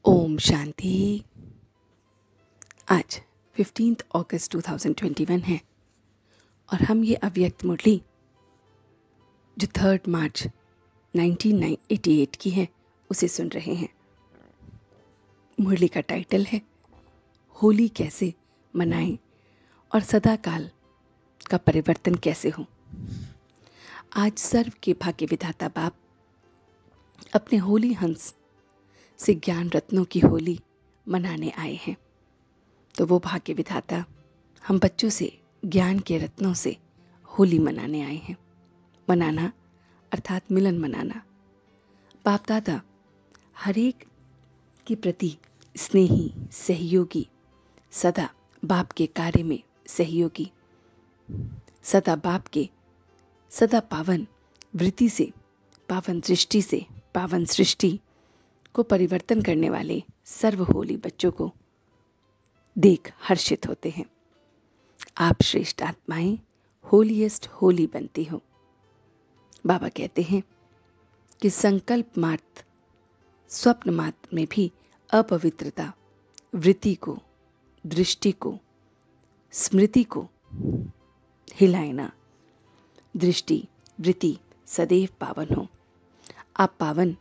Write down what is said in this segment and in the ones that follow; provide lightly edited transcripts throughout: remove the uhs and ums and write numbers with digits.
ओम शांति। आज 15 अगस्त 2021 है और हम ये अव्यक्त मुरली जो 3 मार्च 1988 की है उसे सुन रहे हैं। मुरली का टाइटल है होली कैसे मनाएं और सदा काल का परिवर्तन कैसे हो। आज सर्व के भाग्य विधाता बाप अपने होली हंस से ज्ञान रत्नों की होली मनाने आए हैं। तो वो भाग्य विधाता हम बच्चों से ज्ञान के रत्नों से होली मनाने आए हैं। मनाना अर्थात मिलन मनाना। बाप दादा हर एक के प्रति स्नेही, सहयोगी, सदा बाप के कार्य में सहयोगी, सदा बाप के सदा पावन वृत्ति से, पावन दृष्टि से, पावन सृष्टि को परिवर्तन करने वाले सर्व होली बच्चों को देख हर्षित होते हैं। आप श्रेष्ठ आत्माएं होलीएस्ट होली बनती हो। बाबा कहते हैं कि संकल्प मात्र, स्वप्न मात्र में भी अपवित्रता वृत्ति को, दृष्टि को, स्मृति को हिलाए ना। दृष्टि वृत्ति सदैव पावन हो। आप पावन,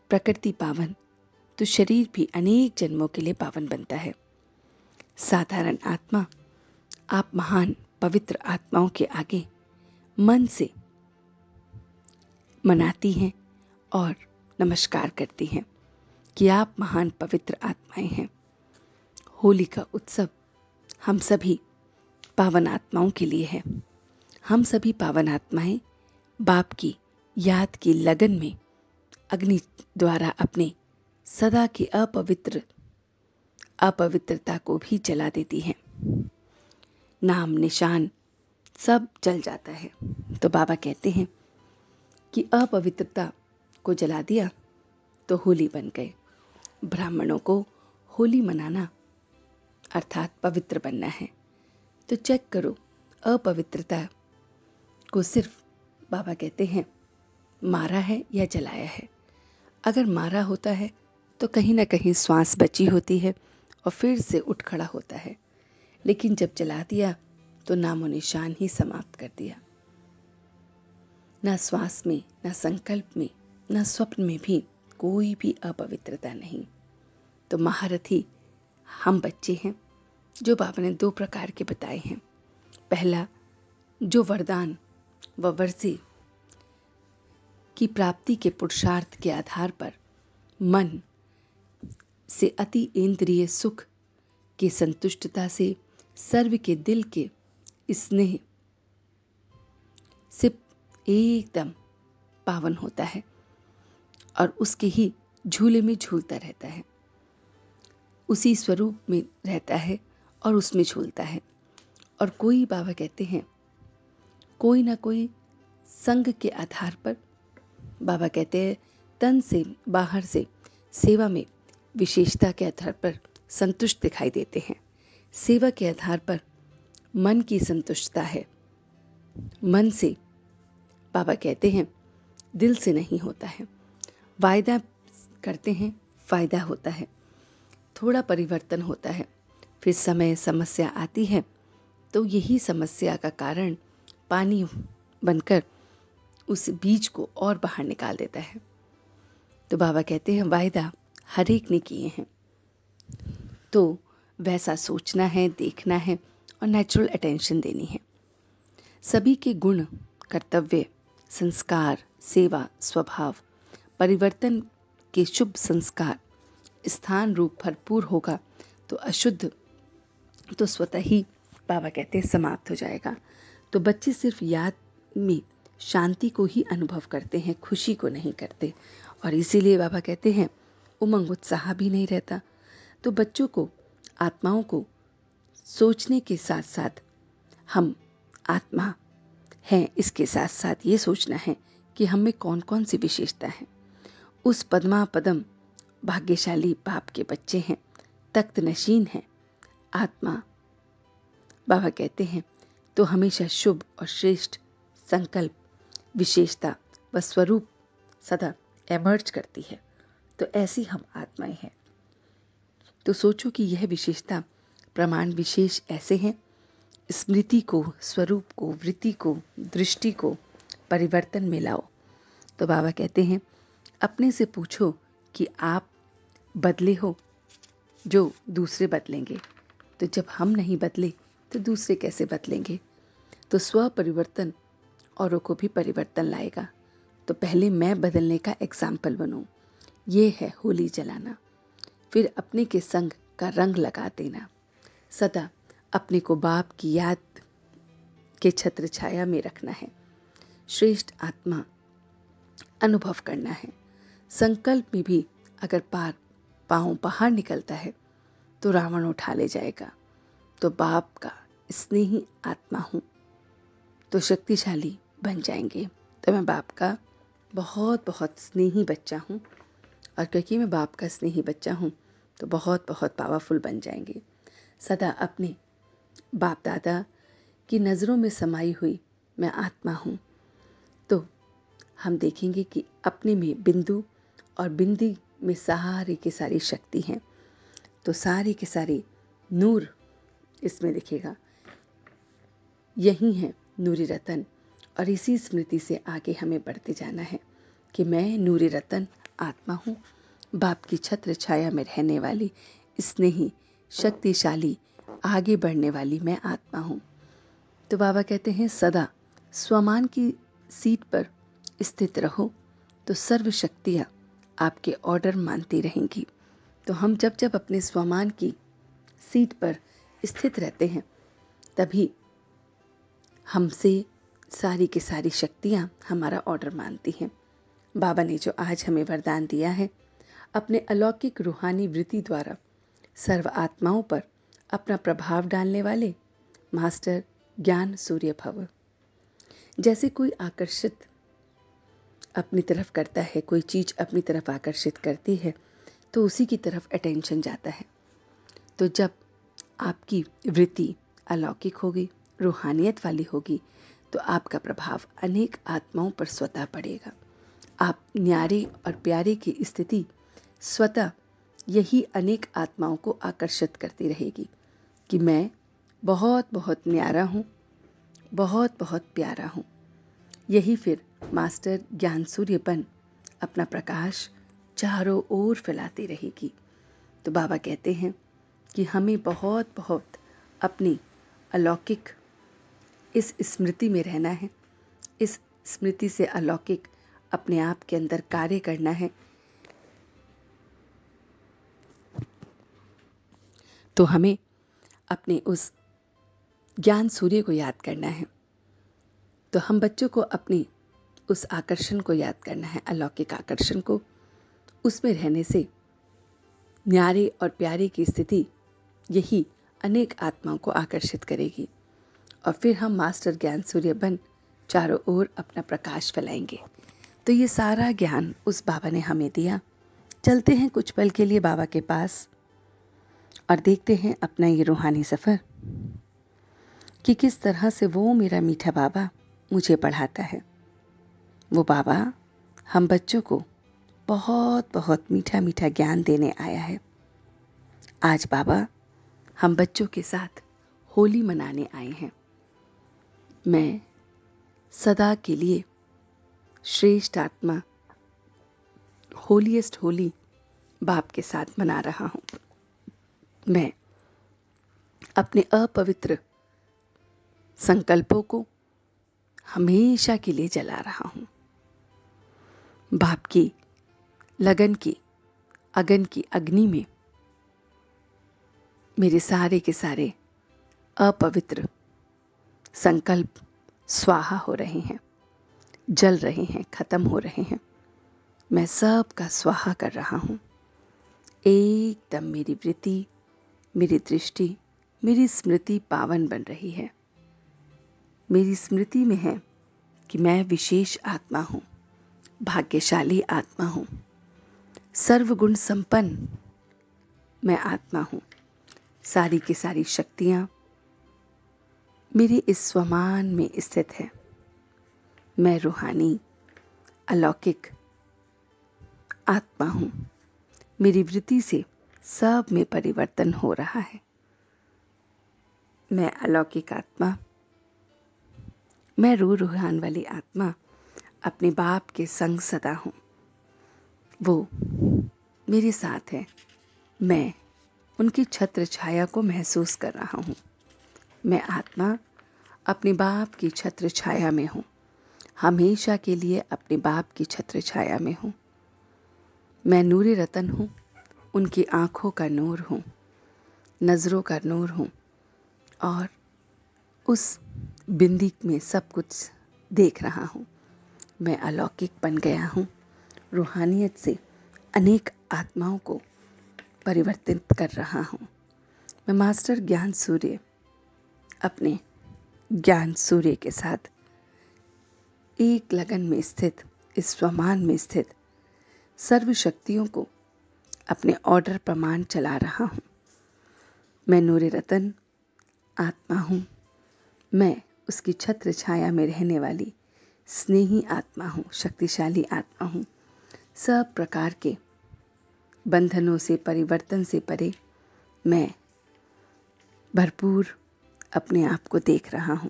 प्रकृति पावन, तो शरीर भी अनेक जन्मों के लिए पावन बनता है। साधारण आत्मा आप महान पवित्र आत्माओं के आगे मन से मनाती हैं और नमस्कार करती हैं कि आप महान पवित्र आत्माएं हैं। होली का उत्सव हम सभी पावन आत्माओं के लिए है। हम सभी पावन आत्माएं बाप की याद की लगन में अग्नि द्वारा अपने सदा की अपवित्रता को भी जला देती हैं। नाम निशान सब जल जाता है। तो बाबा कहते हैं कि अपवित्रता को जला दिया तो होली बन गए। ब्राह्मणों को होली मनाना अर्थात पवित्र बनना है। तो चेक करो अपवित्रता को सिर्फ बाबा कहते हैं मारा है या जलाया है। अगर मारा होता है तो कहीं ना कहीं श्वास बची होती है और फिर से उठ खड़ा होता है, लेकिन जब जला दिया तो नामो निशान ही समाप्त कर दिया। ना श्वास में, ना संकल्प में, ना स्वप्न में भी कोई भी अपवित्रता नहीं। तो महारथी हम बच्चे हैं जो बाबा ने 2 प्रकार के बताए हैं। पहला, जो वरदान व वर्षे की प्राप्ति के पुरुषार्थ के आधार पर मन से अति इंद्रिय सुख की संतुष्टता से सर्व के दिल के स्नेह से एकदम पावन होता है और उसके ही झूले में झूलता रहता है, उसी स्वरूप में रहता है और उसमें झूलता है। और कोई बाबा कहते हैं कोई ना कोई संग के आधार पर, बाबा कहते हैं तन से बाहर से सेवा में विशेषता के आधार पर संतुष्ट दिखाई देते हैं। सेवा के आधार पर मन की संतुष्टता है। मन से बाबा कहते हैं दिल से नहीं होता है। वायदा करते हैं, फायदा होता है, थोड़ा परिवर्तन होता है, फिर समय समस्या आती है तो यही समस्या का कारण पानी बनकर उस बीज को और बाहर निकाल देता है। तो बाबा कहते हैं वायदा हर एक ने किए हैं, तो वैसा सोचना है, देखना है और नेचुरल अटेंशन देनी है। सभी के गुण, कर्तव्य, संस्कार, सेवा, स्वभाव, परिवर्तन के शुभ संस्कार स्थान रूप भरपूर होगा तो अशुद्ध तो स्वतः ही बाबा कहते हैं समाप्त हो जाएगा। तो बच्चे सिर्फ याद में शांति को ही अनुभव करते हैं, खुशी को नहीं करते, और इसीलिए बाबा कहते हैं उमंग उत्साह भी नहीं रहता। तो बच्चों को, आत्माओं को सोचने के साथ साथ हम आत्मा हैं, इसके साथ साथ ये सोचना है कि हम में कौन कौन सी विशेषता है। उस पद्मा पदम भाग्यशाली बाप के बच्चे हैं, तख्त नशीन हैं आत्मा। बाबा कहते हैं तो हमेशा शुभ और श्रेष्ठ संकल्प, विशेषता व स्वरूप सदा एमर्ज करती है। तो ऐसी हम आत्माएं हैं। तो सोचो कि यह विशेषता प्रमाण विशेष ऐसे हैं, स्मृति को, स्वरूप को, वृत्ति को, दृष्टि को परिवर्तन में लाओ। तो बाबा कहते हैं अपने से पूछो कि आप बदले हो जो दूसरे बदलेंगे। तो जब हम नहीं बदले तो दूसरे कैसे बदलेंगे? तो स्व परिवर्तन औरों को भी परिवर्तन लाएगा। तो पहले मैं बदलने का एग्जाम्पल बनूं। ये है होली जलाना। फिर अपने के संग का रंग लगा देना। सदा अपने को बाप की याद के छत्र छाया में रखना है। श्रेष्ठ आत्मा अनुभव करना है। संकल्प में भी अगर पाँव बाहर निकलता है तो रावण उठा ले जाएगा। तो बाप का स्नेही आत्मा हूँ तो शक्तिशाली बन जाएंगे। तो मैं बाप का बहुत बहुत स्नेही बच्चा हूँ, और क्योंकि मैं बाप का स्नेही बच्चा हूँ तो बहुत बहुत पावरफुल बन जाएंगे। सदा अपने बाप दादा की नज़रों में समाई हुई मैं आत्मा हूँ। तो हम देखेंगे कि अपने में बिंदु और बिंदी में सारी की सारी शक्ति हैं। तो सारी के सारी नूर इसमें दिखेगा। यही है नूरी रतन, और इसी स्मृति से आगे हमें बढ़ते जाना है कि मैं नूरी रतन आत्मा हूँ, बाप की छत्र छाया में रहने वाली स्नेही शक्तिशाली आगे बढ़ने वाली मैं आत्मा हूँ। तो बाबा कहते हैं सदा स्वमान की सीट पर स्थित रहो तो सर्व शक्तियाँ आपके ऑर्डर मानती रहेंगी। तो हम जब जब अपने स्वमान की सीट पर स्थित रहते हैं तभी हमसे सारी की सारी शक्तियाँ हमारा ऑर्डर मानती हैं। बाबा ने जो आज हमें वरदान दिया है, अपने अलौकिक रूहानी वृत्ति द्वारा सर्व आत्माओं पर अपना प्रभाव डालने वाले मास्टर ज्ञान सूर्य भव। जैसे कोई आकर्षित अपनी तरफ करता है, कोई चीज़ अपनी तरफ आकर्षित करती है तो उसी की तरफ अटेंशन जाता है। तो जब आपकी वृत्ति अलौकिक होगी, रूहानियत वाली होगी, तो आपका प्रभाव अनेक आत्माओं पर स्वतः पड़ेगा। आप न्यारे और प्यारे की स्थिति स्वतः यही अनेक आत्माओं को आकर्षित करती रहेगी कि मैं बहुत बहुत न्यारा हूँ, बहुत बहुत प्यारा हूँ। यही फिर मास्टर ज्ञान सूर्य बन अपना प्रकाश चारों ओर फैलाती रहेगी। तो बाबा कहते हैं कि हमें बहुत बहुत अपनी अलौकिक इस स्मृति में रहना है, इस स्मृति से अलौकिक अपने आप के अंदर कार्य करना है। तो हमें अपने उस ज्ञान सूर्य को याद करना है। तो हम बच्चों को अपनी उस आकर्षण को याद करना है, अलौकिक आकर्षण को। उसमें रहने से न्यारे और प्यारे की स्थिति यही अनेक आत्माओं को आकर्षित करेगी, और फिर हम मास्टर ज्ञान सूर्य बन चारों ओर अपना प्रकाश फैलाएंगे। तो ये सारा ज्ञान उस बाबा ने हमें दिया। चलते हैं कुछ पल के लिए बाबा के पास और देखते हैं अपना ये रूहानी सफ़र कि किस तरह से वो मेरा मीठा बाबा मुझे पढ़ाता है। वो बाबा हम बच्चों को बहुत बहुत मीठा मीठा ज्ञान देने आया है। आज बाबा हम बच्चों के साथ होली मनाने आए हैं। मैं सदा के लिए श्रेष्ठ आत्मा होलीएस्ट होली बाप के साथ मना रहा हूँ। मैं अपने अपवित्र संकल्पों को हमेशा के लिए जला रहा हूँ। बाप की लगन की अगन की अग्नि में मेरे सारे के सारे अपवित्र संकल्प स्वाहा हो रहे हैं, जल रहे हैं, खत्म हो रहे हैं। मैं सब का स्वाहा कर रहा हूँ। एकदम मेरी वृत्ति, मेरी दृष्टि, मेरी स्मृति पावन बन रही है। मेरी स्मृति में है कि मैं विशेष आत्मा हूँ, भाग्यशाली आत्मा हूँ, सर्वगुण संपन्न मैं आत्मा हूँ। सारी की सारी शक्तियाँ मेरे इस स्वमान में स्थित है। मैं रूहानी अलौकिक आत्मा हूँ। मेरी वृत्ति से सब में परिवर्तन हो रहा है। मैं अलौकिक आत्मा, मैं रूहान वाली आत्मा अपने बाप के संग सदा हूँ। वो मेरे साथ है। मैं उनकी छत्र छाया को महसूस कर रहा हूँ। मैं आत्मा अपने बाप की छत्र छाया में हूँ, हमेशा के लिए अपने बाप की छत्र छाया में हूँ। मैं नूरे रतन हूँ, उनकी आँखों का नूर हूँ, नज़रों का नूर हूँ और उस बिंदी में सब कुछ देख रहा हूँ। मैं अलौकिक बन गया हूँ। रूहानियत से अनेक आत्माओं को परिवर्तित कर रहा हूँ। मैं मास्टर ज्ञान सूर्य अपने ज्ञान सूर्य के साथ एक लगन में स्थित, इस स्वमान में स्थित सर्व शक्तियों को अपने ऑर्डर प्रमाण चला रहा हूँ। मैं नूरे रतन आत्मा हूँ। मैं उसकी छत्र छाया में रहने वाली स्नेही आत्मा हूँ, शक्तिशाली आत्मा हूँ। सब प्रकार के बंधनों से, परिवर्तन से परे मैं भरपूर अपने आप को देख रहा हूँ।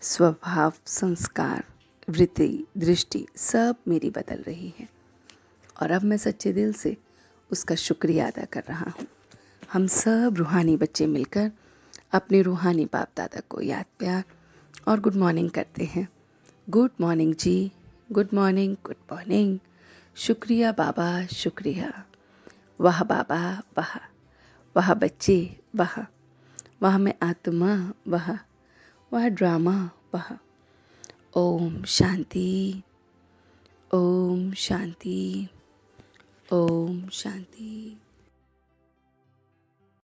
स्वभाव, संस्कार, वृत्ति, दृष्टि सब मेरी बदल रही है और अब मैं सच्चे दिल से उसका शुक्रिया अदा कर रहा हूँ। हम सब रूहानी बच्चे मिलकर अपने रूहानी बाप दादा को याद, प्यार और गुड मॉर्निंग करते हैं। गुड मॉर्निंग जी, गुड मॉर्निंग, गुड मॉर्निंग। शुक्रिया बाबा, शुक्रिया। वाह बाबा, वाह। वाह बच्चे, वाह। वाह मैं आत्मा, वाह। वाह ड्रामा, वाह। ओम शांति, ओम शांति, ओम शांति।